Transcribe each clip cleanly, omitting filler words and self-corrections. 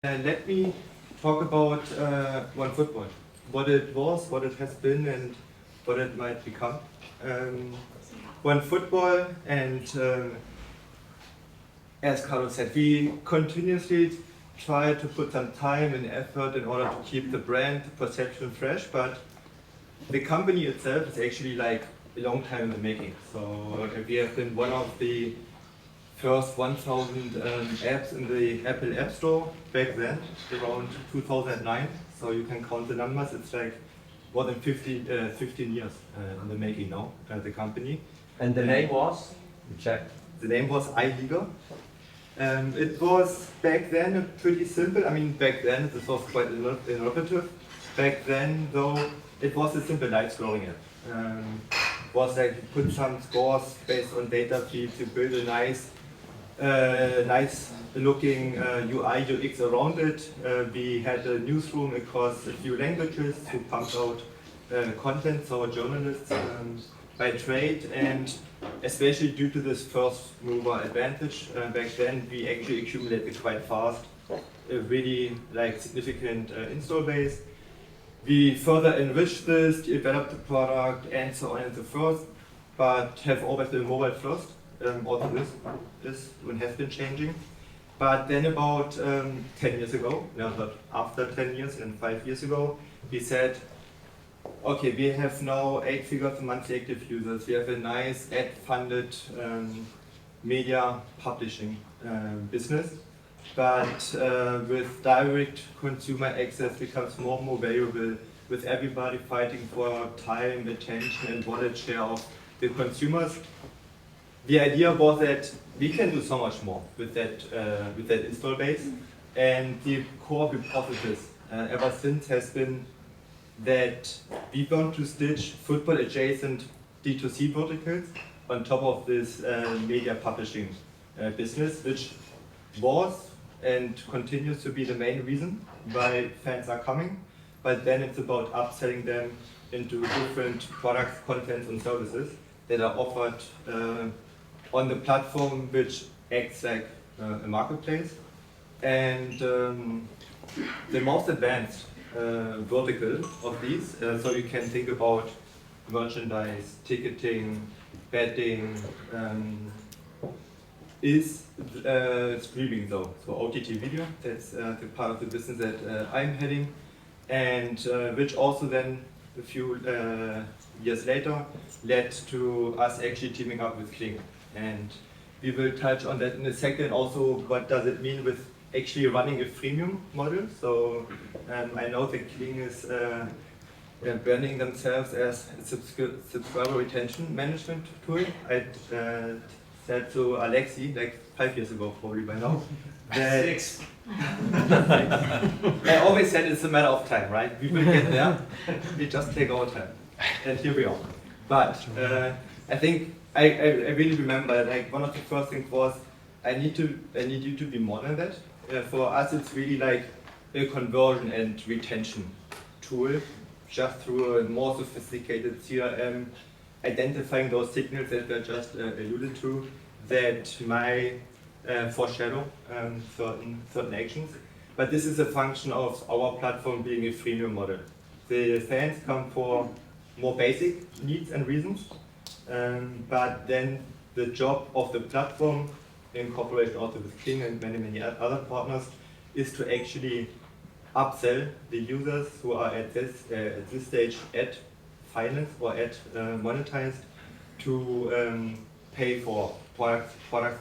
Let me talk about OneFootball, what it was, what it has been, and what it might become. OneFootball, and as Carlos said, we continuously try to put some time and effort in order to keep the brand perception fresh, but the company itself is actually like a long time in the making. So we have been one of the first 1,000 apps in the Apple App Store back then, around 2009. So you can count the numbers. It's like more than 15 years in the making now, the company. And the name was? Check. The name was iLegal. It was back then pretty simple. I mean, back then this was quite innovative. Back then, though, it was a simple live scoring app. It was like you put some scores based on data feeds, you build a nice looking UI, UX around it. We had a newsroom across a few languages to pump out content, so journalists by trade, and especially due to this first mover advantage back then, we actually accumulated quite fast a really like significant install base. We further enriched this, developed the product, and so on and so forth, but have always been mobile first. Also this one has been changing. But then about 10 years ago, not after 10 years and 5 years ago, we said, okay, we have now 8 figures monthly active users. We have a nice ad-funded media publishing business. But with direct consumer access becomes more and more valuable, with everybody fighting for time, attention, and wallet share of the consumers. The idea was that we can do so much more with that install base, and the core hypothesis ever since has been that we want to stitch football adjacent D2C verticals on top of this media publishing business, which was and continues to be the main reason why fans are coming, but then it's about upselling them into different products, contents, and services that are offered on the platform, which acts like a marketplace. And the most advanced vertical of these, so you can think about merchandise, ticketing, betting, is streaming though, so OTT video, that's the part of the business that I'm heading, and which also then a few years later led to us actually teaming up with Cleeng. And we will touch on that in a second, also what does it mean with actually running a freemium model. So I know that Cleeng is branding themselves as a subscriber retention management tool. I said to Alexi like 5 years ago, probably by now. That 6. I always said it's a matter of time, right? We will get there. We just take our time, and here we are. But I think I really remember like one of the first things was I need you to be more than that. For us, it's really like a conversion and retention tool, just through a more sophisticated CRM, identifying those signals that were just alluded to, that might foreshadow certain actions. But this is a function of our platform being a freemium model. The fans come for more basic needs and reasons, but then the job of the platform, in cooperation also with Cleeng and many other partners, is to actually upsell the users who are at this stage at finance or at monetized to pay for products,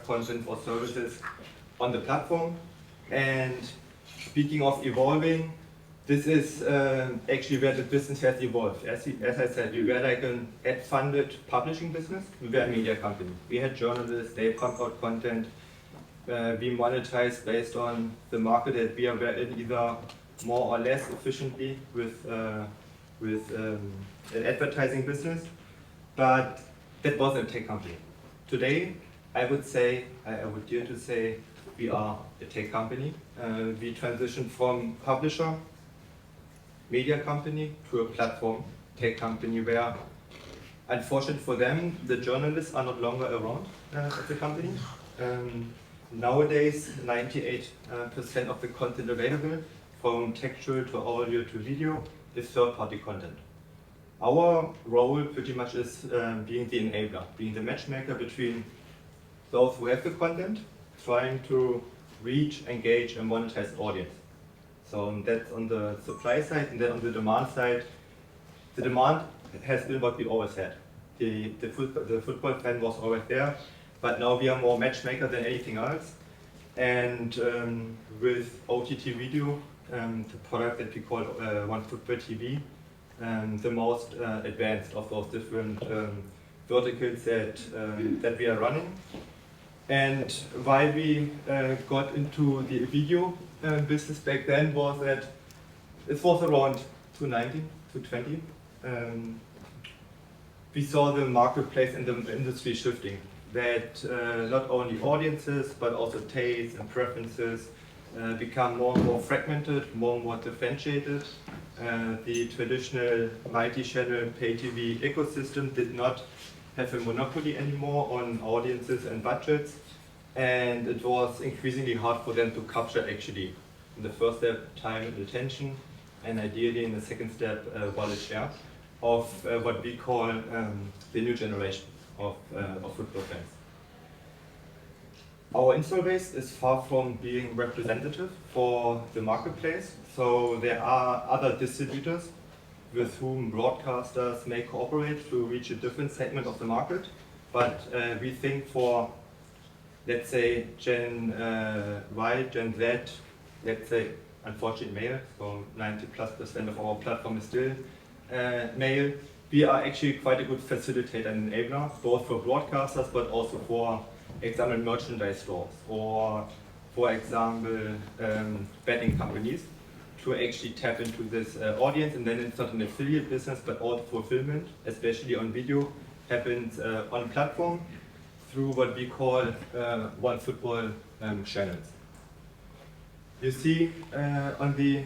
content, or services on the platform. And speaking of evolving, this is actually where the business has evolved. As I said, we were like an ad-funded publishing business. We were a media company. We had journalists, they pump out content. We monetize based on the market that we are in, either more or less efficiently with an advertising business. But that wasn't a tech company. Today, I would dare to say, we are a tech company. We transitioned from publisher, media company, to a platform tech company where, unfortunately for them, the journalists are not longer around at the company. nowadays 98% of the content available, from textual to audio to video, is third-party content. Our role pretty much is being the enabler, being the matchmaker between those who have the content, trying to reach, engage, and monetize the audience. So that's on the supply side, and then on the demand side, the demand has been what we always had. The football fan was always there, but now we are more matchmaker than anything else. And with OTT video, the product that we call OneFootball TV, the most advanced of those different verticals that we are running. And why we got into the video business back then was that it was around 2019, 2020. We saw the marketplace and the industry shifting, that not only audiences but also tastes and preferences become more and more fragmented, more and more differentiated. The traditional multi-channel pay TV ecosystem did not have a monopoly anymore on audiences and budgets, and it was increasingly hard for them to capture actually in the first step time and attention, and ideally in the second step wallet share of what we call the new generation of football fans. Our install base is far from being representative for the marketplace, so there are other distributors with whom broadcasters may cooperate to reach a different segment of the market. But we think for, let's say, Gen Y, Gen Z, let's say, unfortunately male, so 90+% of our platform is still male, we are actually quite a good facilitator and enabler, both for broadcasters but also for example merchandise stores, or for example betting companies, to actually tap into this audience. And then it's not an affiliate business, but all the fulfillment, especially on video, happens on platform through what we call OneFootball channels. You see on the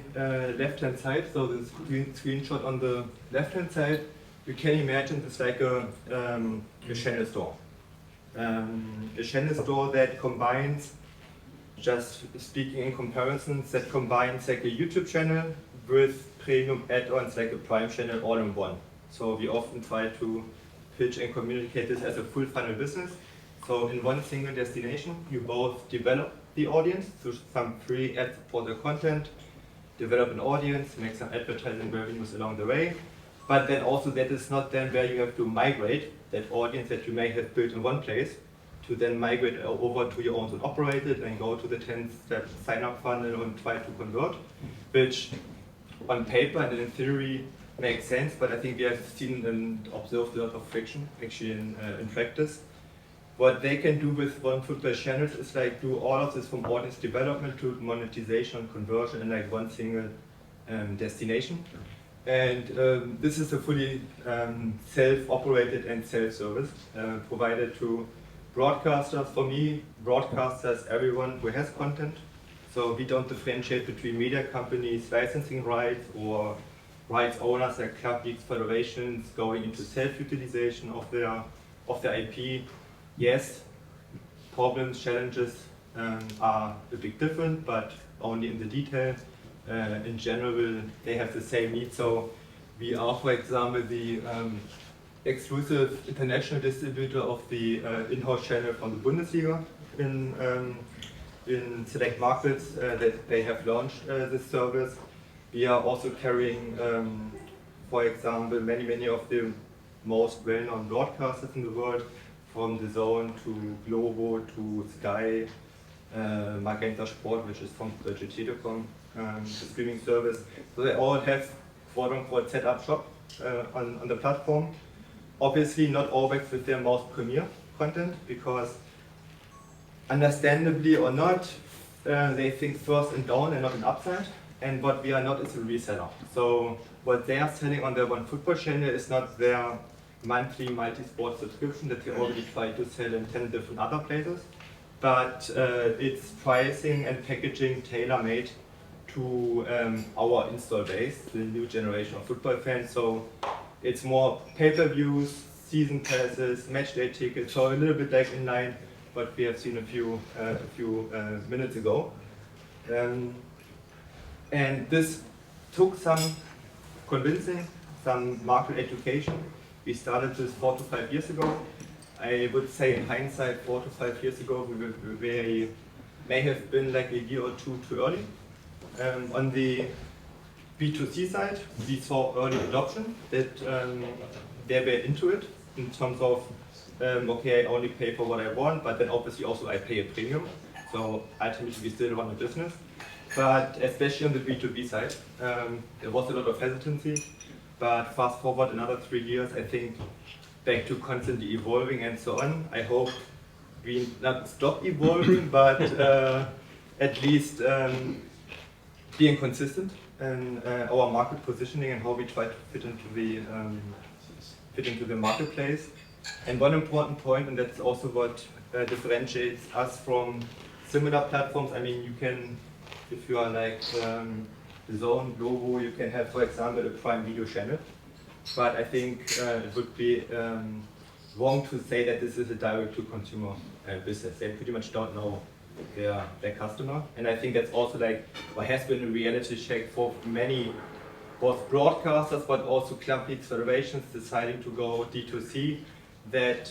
left-hand side, so the screenshot on the left-hand side, you can imagine it's like a channel store. A channel store that combines, just speaking in comparisons, that combines like a YouTube channel with premium add-ons like a Prime channel all in one. So we often try to pitch and communicate this as a full funnel business. So in one single destination, you both develop the audience through some free ad-supported content, develop an audience, make some advertising revenues along the way, but then also that is not then where you have to migrate that audience that you may have built in one place to then migrate over to your own and operate it and go to the 10-step sign-up funnel and try to convert, which on paper and in theory makes sense, but I think we have seen and observed a lot of friction actually in practice. What they can do with OneFootball channels is like do all of this from audience development to monetization and conversion in like one single destination. And this is a fully self-operated and self-service provided to broadcasters. For me, broadcasters, everyone who has content. So we don't differentiate between media companies, licensing rights, or rights owners like club leagues, federations going into self-utilization of their IP. Yes, problems, challenges are a bit different, but only in the detail. In general, they have the same needs. So we are, for example, the exclusive international distributor of the in-house channel from the Bundesliga in select markets that they have launched this service. We are also carrying, for example, many of the most well-known broadcasters in the world, from the Zone to Globo to Sky, Magenta Sport, which is from Deutsche Telekom, the streaming service. So they all have quote-unquote set up shop on the platform. Obviously not always with their most premier content, because understandably or not, they think first in down and not in upside. And what we are not is a reseller. So what they are selling on their OneFootball channel is not their monthly multi-sport subscription that they already try to sell in 10 different other places, but it's pricing and packaging tailor-made to our install base, the new generation of football fans. So it's more pay-per-views, season passes, match day tickets, so a little bit like in line what we have seen a few minutes ago. And this took some convincing, some market education. We started this 4 to 5 years ago. I would say in hindsight, 4 to 5 years ago, we may have been like a year or two too early. On the B2C side, we saw early adoption, that they were into it in terms of, okay, I only pay for what I want, but then obviously also I pay a premium. So ultimately we still run a business. But especially on the B2B side, there was a lot of hesitancy. But fast forward another 3 years, I think back to constantly evolving and so on. I hope we not stop evolving, but at least being consistent in our market positioning and how we try to fit into the marketplace. And one important point, and that's also what differentiates us from similar platforms. I mean, you can, if you are like Zone, Glovo, you can have, for example, a Prime Video channel. But I think it would be wrong to say that this is a direct-to-consumer business. They pretty much don't know their customer. And I think that's also like what has been a reality check for many, both broadcasters, but also club league federations deciding to go D2C, that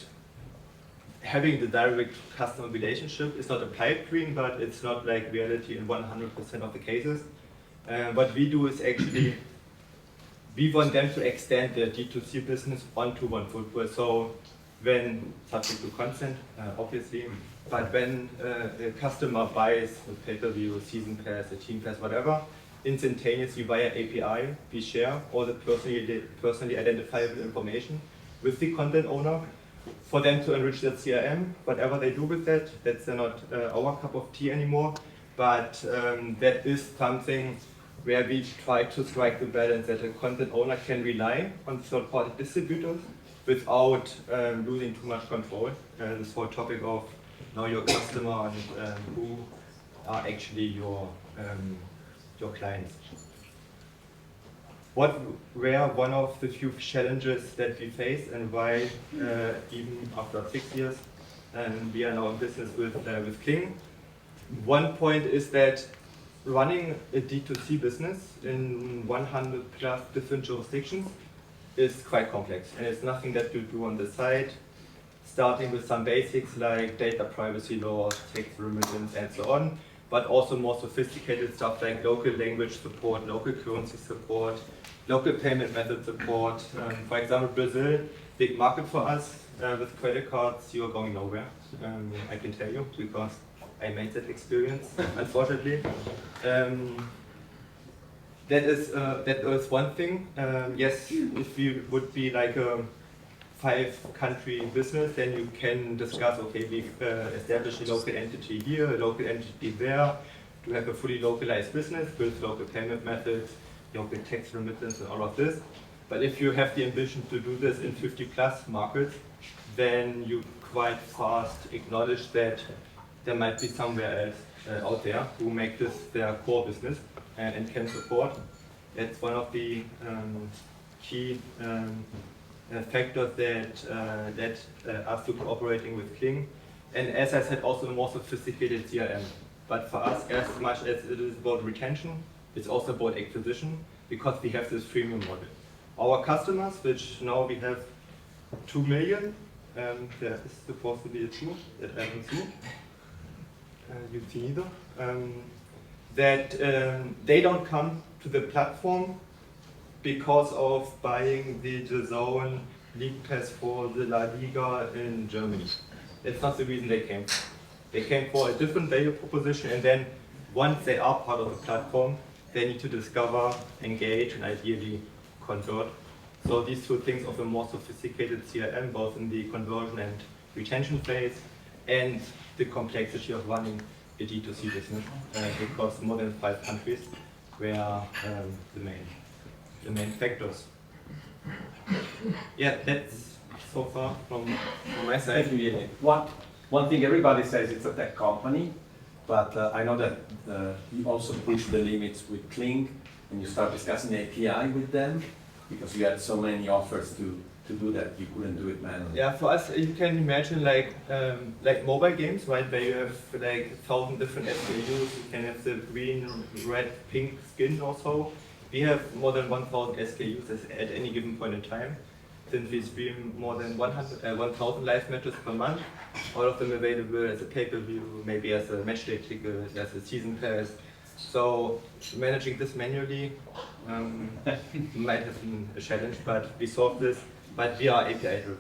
having the direct customer relationship is not a pipe dream, but it's not like reality in 100% of the cases. What we do is actually, we want them to extend their D2C business onto OneFootball. So when, subject to consent, obviously, but when a customer buys a pay-per-view, season pass, a team pass, whatever, instantaneously via API, we share all the personally identifiable information with the content owner for them to enrich their CRM. Whatever they do with that, that's not our cup of tea anymore. But that is something where we try to strike the balance that a content owner can rely on third-party distributors without losing too much control. This whole topic of know your customer and who are actually your clients. What were one of the few challenges that we faced, and why even after 6 years we are now in business with Cleeng? One point is that running a D2C business in 100 plus different jurisdictions is quite complex, and it's nothing that you do on the side, starting with some basics like data privacy laws, tax remittance, and so on, but also more sophisticated stuff like local language support, local currency support, local payment method support. For example, Brazil, big market for us. With credit cards, you are going nowhere. I can tell you, because I made that experience, unfortunately. That is one thing. Yes, if you would be like a 5-country business, then you can discuss, okay, we've established a local entity here, a local entity there, to have a fully localized business with local payment methods, local tax remittance, and all of this. But if you have the ambition to do this in 50 plus markets, then you quite fast acknowledge that there might be somewhere else out there who make this their core business and can support. That's one of the key factors that us to cooperating with Cleeng. And as I said, also a more sophisticated CRM. But for us, as much as it is about retention, it's also about acquisition, because we have this freemium model. Our customers, which now we have 2 million, there is supposed to be a 2 that I haven't seen. You see neither. That they don't come to the platform because of buying the DAZN League Pass for the La Liga in Germany. That's not the reason they came. They came for a different value proposition, and then once they are part of the platform, they need to discover, engage, and ideally convert. So these two things of a more sophisticated CRM, both in the conversion and retention phase, and the complexity of running a D2C business, because more than 5 countries were the main factors. Yeah, that's so far from my side. Thank you, Yannick. One thing everybody says it's a tech company, but I know that you also push the limits with Cleeng, and you start discussing API with them, because you had so many offers to to do that. You couldn't do it manually. Yeah, for us, you can imagine like mobile games, right? Where you have like 1,000 different SKUs. You can have the green, red, pink skin or so. We have more than 1,000 SKUs at any given point in time. Since we stream more than 1,000 live matches per month, all of them available as a pay-per-view, maybe as a matchday ticket, as a season pass. So managing this manually might have been a challenge, but we solved this. But we are API driven.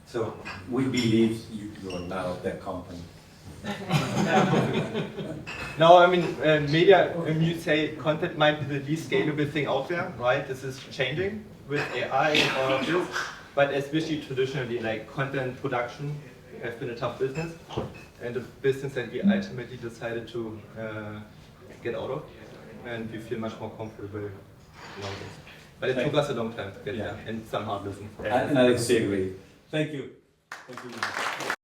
So we believe you are now that company. No, I mean, media, when you say content might be the least scalable thing out there, right? This is changing with AI and all of this. But especially traditionally, like content production has been a tough business. And a business that we ultimately decided to get out of. And we feel much more comfortable nowadays. But it took us a long time to get there, and some hard lessons. And I agree. Thank you. Thank you.